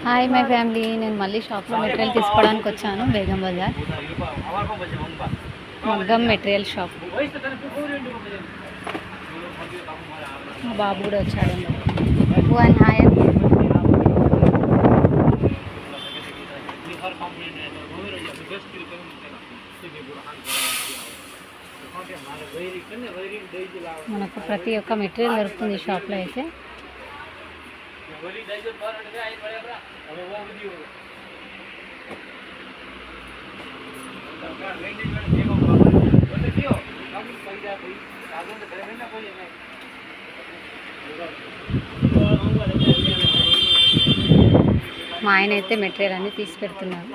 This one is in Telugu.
హాయ్ మై ఫ్యామిలీ, నేను మళ్ళీ షాప్లో మెటీరియల్ తీసుకోవడానికి వచ్చాను. బేగం బజార్ మగ్గం మెటీరియల్ షాప్. మా బాబు కూడా వచ్చాడు. వన్ హాయ్ మనకు ప్రతి ఒక్క మెటీరియల్ దొరుకుతుంది ఈ షాప్లో అయితే. మా ఆయన అయితే మెటీరియల్ అన్ని తీసి పెడుతున్నారు.